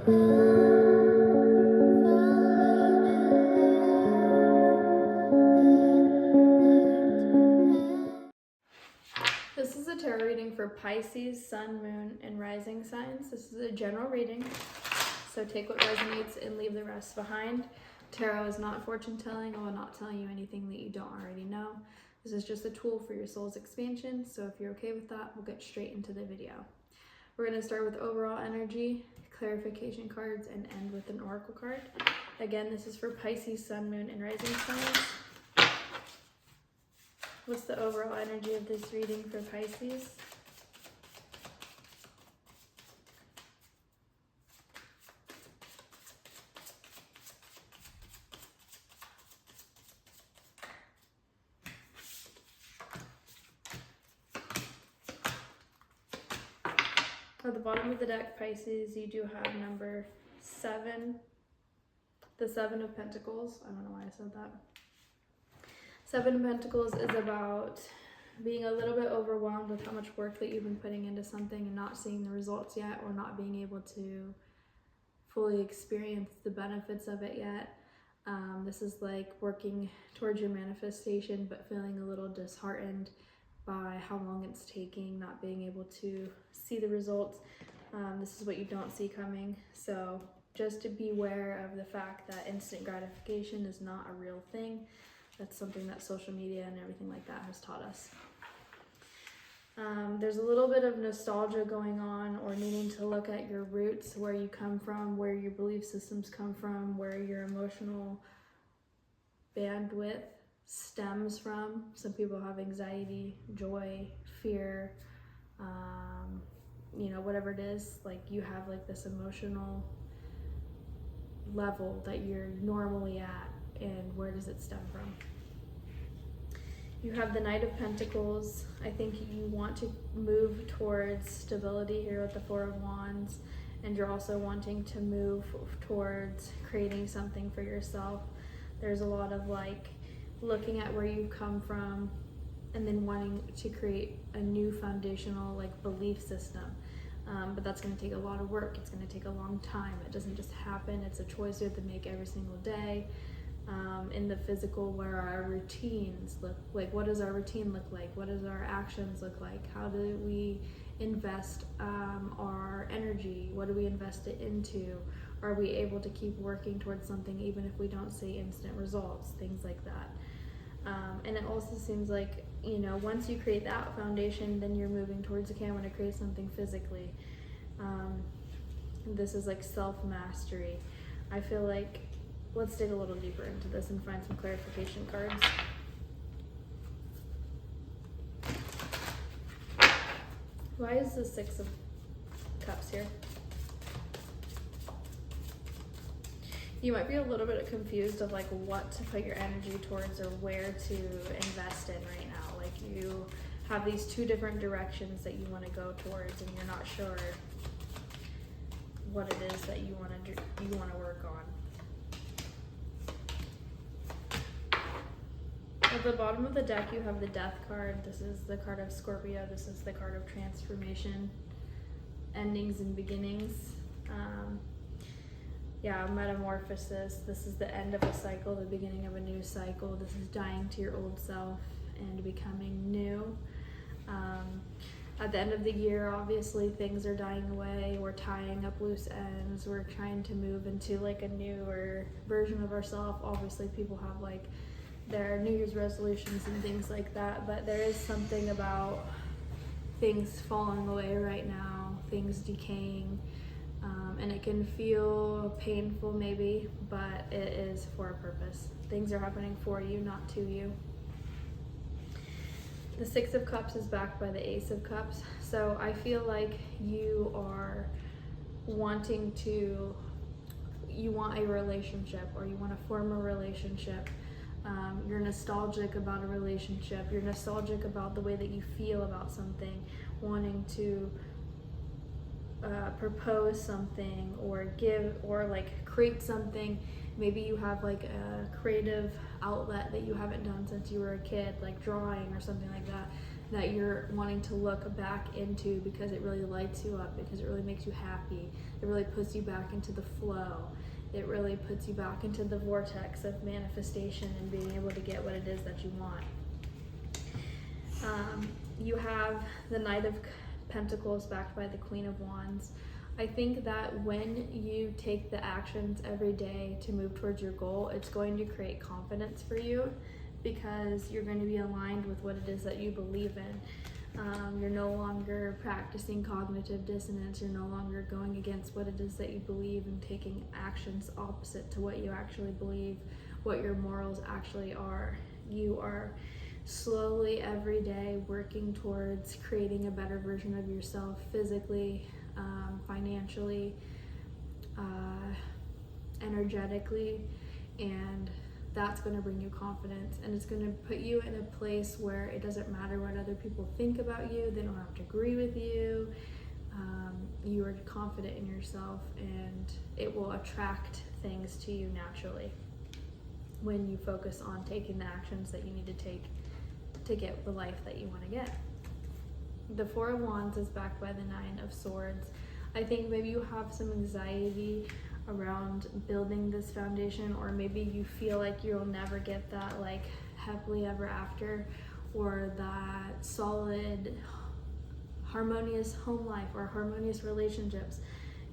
This is a tarot reading for Pisces, Sun, Moon, and Rising signs. This is a general reading, so take what resonates and leave the rest behind. Tarot is not fortune telling. I will not tell you anything that you don't already know. This is just a tool for your soul's expansion, so if you're okay with that, we'll get straight into the video. We're going to start with overall energy, clarification cards, and end with an oracle card. Again, this is for Pisces, Sun, Moon, and Rising signs. What's the overall energy of this reading for Pisces? At the bottom of the deck, Pisces, you do have number 7, the 7 of Pentacles. I don't know why I said that. 7 of Pentacles is about being a little bit overwhelmed with how much work that you've been putting into something and not seeing the results yet, or not being able to fully experience the benefits of it yet. This is like working towards your manifestation, but feeling a little disheartened by how long it's taking, not being able to see the results. This is what you don't see coming. So just to be aware of the fact that instant gratification is not a real thing. That's something that social media and everything like that has taught us. There's a little bit of nostalgia going on, or needing to look at your roots, where you come from, where your belief systems come from, where your emotional bandwidth stems from. Some people have anxiety, joy, fear, you know, whatever it is. Like, you have like this emotional level that you're normally at, and where does it stem from? You have the Knight of Pentacles. I think you want to move towards stability here with the 4 of Wands, and you're also wanting to move towards creating something for yourself. There's a lot of like looking at where you've come from and then wanting to create a new foundational like belief system. But that's going to take a lot of work. It's going to take a long time. It doesn't just happen. It's a choice you have to make every single day. In the physical, where our routines look like. What does our routine look like? What does our actions look like? How do we invest our energy? What do we invest it into? Are we able to keep working towards something even if we don't see instant results? Things like that. And it also seems like, you know, once you create that foundation, then you're moving towards, okay, I want to create something physically. This is like self-mastery. I feel like, let's dig a little deeper into this and find some clarification cards. Why is the 6 of Cups here? You might be a little bit confused of like what to put your energy towards, or where to invest in right now. Like, you have these 2 different directions that you want to go towards, and you're not sure what it is that you want to work on. At the bottom of the deck, you have the Death card. This is the card of Scorpio. This is the card of transformation, endings and beginnings. Yeah, metamorphosis. This is the end of a cycle, the beginning of a new cycle. This is dying to your old self and becoming new. At the end of the year, obviously, things are dying away. We're tying up loose ends. We're trying to move into like a newer version of ourselves. Obviously, people have like their New Year's resolutions and things like that, but there is something about things falling away right now, things decaying, and it can feel painful maybe, but it is for a purpose. Things are happening for you, not to you. The 6 of Cups is backed by the Ace of Cups, so I feel like you are wanting to, you want a relationship, or you want to form a relationship. You're nostalgic about a relationship. You're nostalgic about the way that you feel about something, wanting to propose something, or give, or like create something. Maybe you have like a creative outlet that you haven't done since you were a kid, like drawing or something like that. that you're wanting to look back into because it really lights you up, because it really makes you happy. It really puts you back into the flow. It really puts you back into the vortex of manifestation and being able to get what it is that you want. You have the Knight of Pentacles backed by the Queen of Wands. I think that when you take the actions every day to move towards your goal, it's going to create confidence for you, because you're going to be aligned with what it is that you believe in. You're no longer practicing cognitive dissonance. You're no longer going against what it is that you believe and taking actions opposite to what you actually believe, what your morals actually are. You are slowly every day working towards creating a better version of yourself physically, financially, energetically, and that's going to bring you confidence, and it's going to put you in a place where it doesn't matter what other people think about you. They don't have to agree with you. You are confident in yourself, and it will attract things to you naturally when you focus on taking the actions that you need to take to get the life that you want to get. The Four of Wands is backed by the Nine of Swords. I think maybe you have some anxiety around building this foundation, or maybe you feel like you'll never get that like happily ever after, or that solid harmonious home life or harmonious relationships.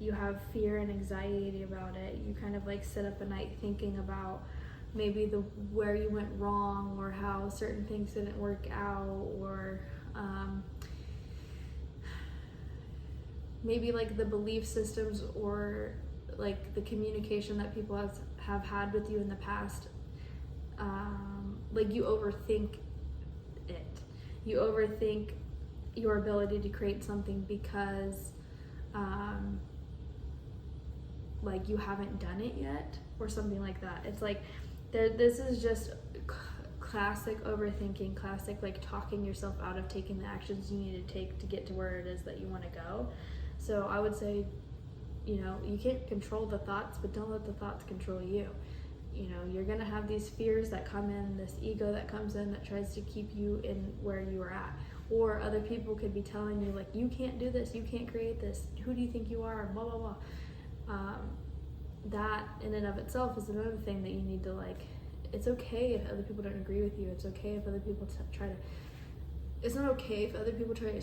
You have fear and anxiety about it. You kind of like sit up at night thinking about maybe where you went wrong, or how certain things didn't work out, or maybe like the belief systems or like the communication that people have had with you in the past. Like you overthink it. You overthink your ability to create something because like you haven't done it yet, or something like that. It's like this is just classic overthinking, classic like talking yourself out of taking the actions you need to take to get to where it is that you want to go. So I would say, you know, you can't control the thoughts, but don't let the thoughts control you. You know, you're gonna have these fears that come in, this ego that comes in that tries to keep you in where you are at. Or other people could be telling you like, you can't do this, you can't create this, who do you think you are, blah, blah, blah. That in and of itself is another thing that you need to like, it's okay if other people don't agree with you. It's okay if other people it's not okay if other people try to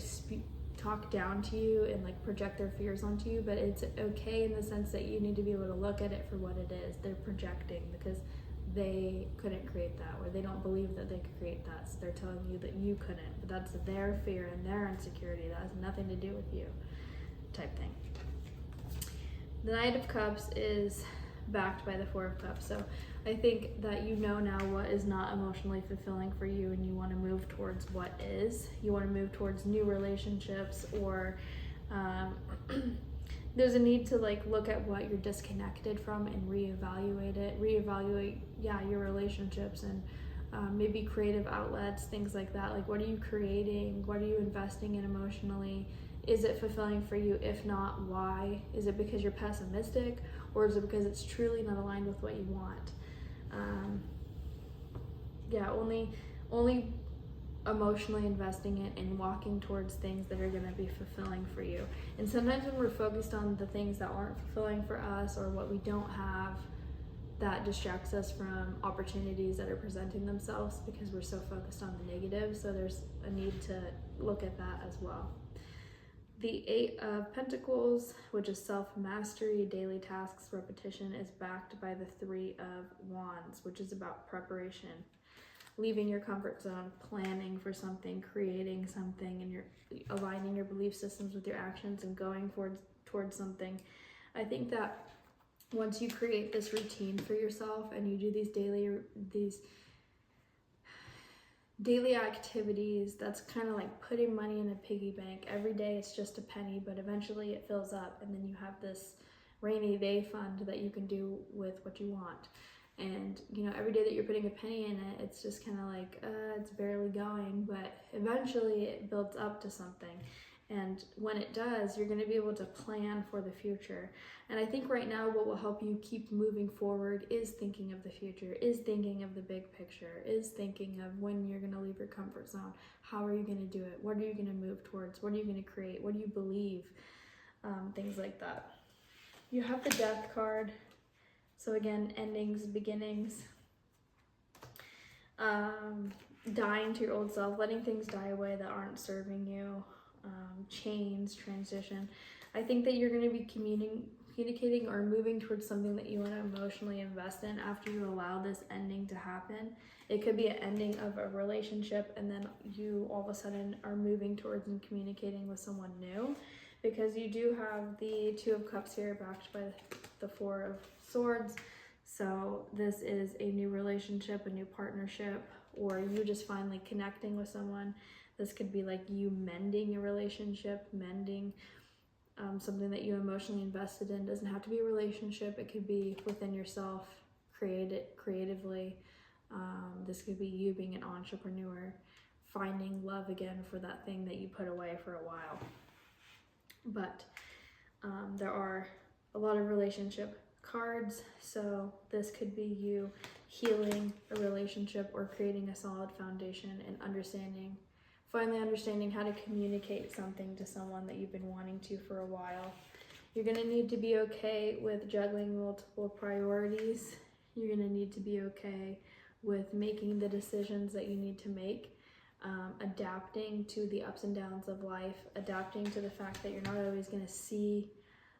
talk down to you and like project their fears onto you, but it's okay in the sense that you need to be able to look at it for what it is. They're projecting because they couldn't create that, or they don't believe that they could create that, so they're telling you that you couldn't, but that's their fear and their insecurity. That has nothing to do with you, type thing. The Knight of Cups is backed by the Four of Cups, so I think that you know now what is not emotionally fulfilling for you, and you want to move towards what is. You want to move towards new relationships, or there's a need to like look at what you're disconnected from and reevaluate it. Reevaluate, your relationships, and maybe creative outlets, things like that. Like, what are you creating? What are you investing in emotionally? Is it fulfilling for you? If not, why? Is it because you're pessimistic, or is it because it's truly not aligned with what you want? Only emotionally investing it and walking towards things that are going to be fulfilling for you. And sometimes when we're focused on the things that aren't fulfilling for us, or what we don't have, that distracts us from opportunities that are presenting themselves, because we're so focused on the negative. So there's a need to look at that as well. The Eight of Pentacles, which is self-mastery, daily tasks, repetition, is backed by the Three of Wands, which is about preparation, leaving your comfort zone, planning for something, creating something, and you're aligning your belief systems with your actions and going towards something. I think that once you create this routine for yourself and you do these daily activities, that's kind of like putting money in a piggy bank. Every day it's just a penny, but eventually it fills up, and then you have this rainy day fund that you can do with what you want. And you know, every day that you're putting a penny in it, it's just kind of like it's barely going, but eventually it builds up to something. And when it does, you're going to be able to plan for the future. And I think right now what will help you keep moving forward is thinking of the future, is thinking of the big picture, is thinking of when you're going to leave your comfort zone. How are you going to do it? What are you going to move towards? What are you going to create? What do you believe? Things like that. You have the Death card. So again, endings, beginnings. Dying to your old self, letting things die away that aren't serving you. Chains, transition. I think that you're going to be communicating or moving towards something that you want to emotionally invest in after you allow this ending to happen. It could be an ending of a relationship, and then you all of a sudden are moving towards and communicating with someone new, because you do have the Two of Cups here backed by the Four of Swords. So this is a new relationship, a new partnership, or you just finally connecting with someone. This could be like you mending a relationship, mending something that you emotionally invested in. It doesn't have to be a relationship. It could be within yourself, create it creatively. This could be you being an entrepreneur, finding love again for that thing that you put away for a while. But there are a lot of relationship cards, so this could be you healing a relationship or creating a solid foundation and finally understanding how to communicate something to someone that you've been wanting to for a while. You're going to need to be okay with juggling multiple priorities. You're going to need to be okay with making the decisions that you need to make, adapting to the ups and downs of life, adapting to the fact that you're not always going to see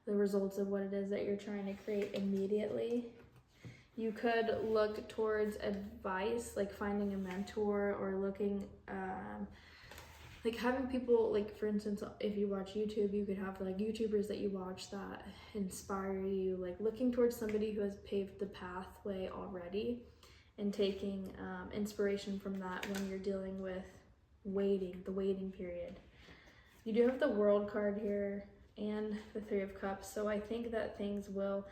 the results of what it is that you're trying to create immediately. You could look towards advice, like finding a mentor, or looking like having people, like for instance, if you watch YouTube, you could have like YouTubers that you watch that inspire you, like looking towards somebody who has paved the pathway already and taking inspiration from that when you're dealing with the waiting period. You do have the World card here and the Three of Cups, so I think that things will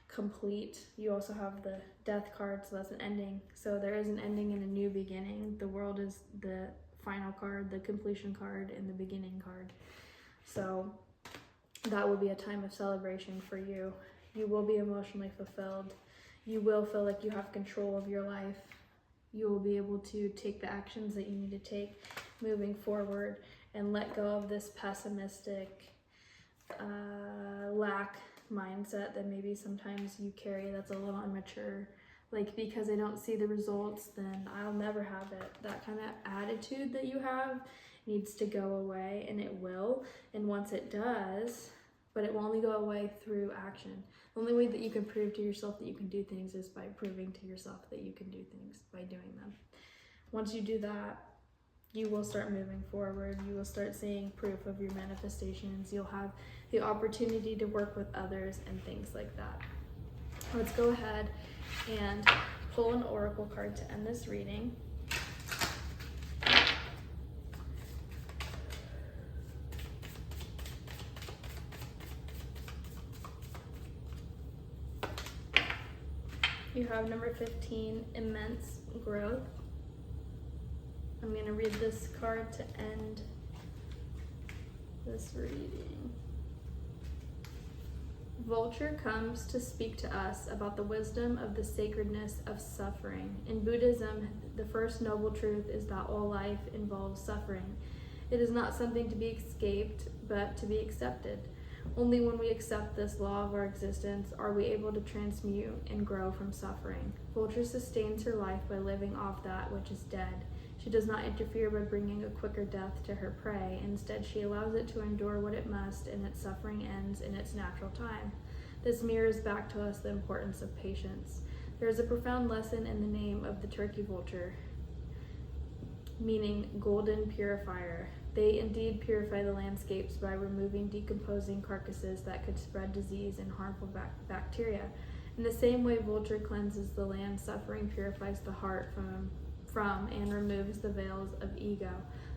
complete. You also have the Death card, so that's an ending. So there is an ending and a new beginning. The World is the final card, the completion card, and the beginning card. So that will be a time of celebration for you. You will be emotionally fulfilled. You will feel like you have control of your life. You will be able to take the actions that you need to take moving forward and let go of this pessimistic lack mindset that maybe sometimes you carry that's a little immature. Like, because I don't see the results, then I'll never have it. That kind of attitude that you have needs to go away, and it will. And once it does, but it will only go away through action. The only way that you can prove to yourself that you can do things is by proving to yourself that you can do things, by doing them. Once you do that, you will start moving forward. You will start seeing proof of your manifestations. You'll have the opportunity to work with others and things like that. Let's go ahead and pull an oracle card to end this reading. You have number 15, immense growth. I'm going to read this card to end this reading. Vulture comes to speak to us about the wisdom of the sacredness of suffering. In Buddhism, the first noble truth is that all life involves suffering. It is not something to be escaped, but to be accepted. Only when we accept this law of our existence are we able to transmute and grow from suffering. Vulture sustains her life by living off that which is dead. She does not interfere by bringing a quicker death to her prey. Instead, she allows it to endure what it must, and its suffering ends in its natural time. This mirrors back to us the importance of patience. There is a profound lesson in the name of the turkey vulture, meaning golden purifier. They indeed purify the landscapes by removing decomposing carcasses that could spread disease and harmful bacteria. In the same way vulture cleanses the land, suffering purifies the heart from and removes the veils of ego.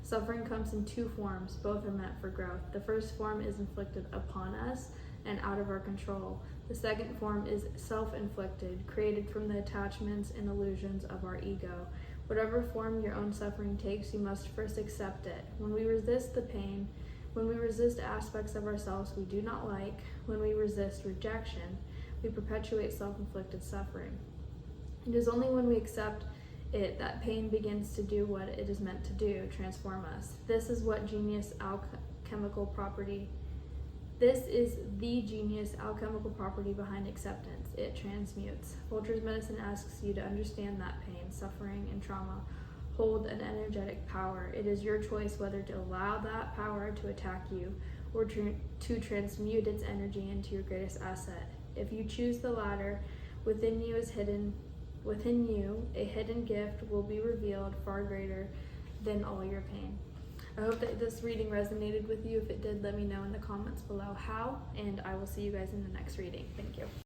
Suffering comes in two forms. Both are meant for growth. The first form is inflicted upon us and out of our control. The second form is self-inflicted, created from the attachments and illusions of our ego. Whatever form your own suffering takes, you must first accept it. When we resist the pain, when we resist aspects of ourselves we do not like, when we resist rejection, we perpetuate self-inflicted suffering. It is only when we accept it that pain begins to do what it is meant to do, transform us. This is the genius alchemical property behind acceptance. It transmutes. Folger's medicine asks you to understand that pain, suffering, and trauma hold an energetic power. It is your choice whether to allow that power to attack you or to transmute its energy into your greatest asset. If you choose the latter, within you, a hidden gift will be revealed far greater than all your pain. I hope that this reading resonated with you. If it did, let me know in the comments below how, and I will see you guys in the next reading. Thank you.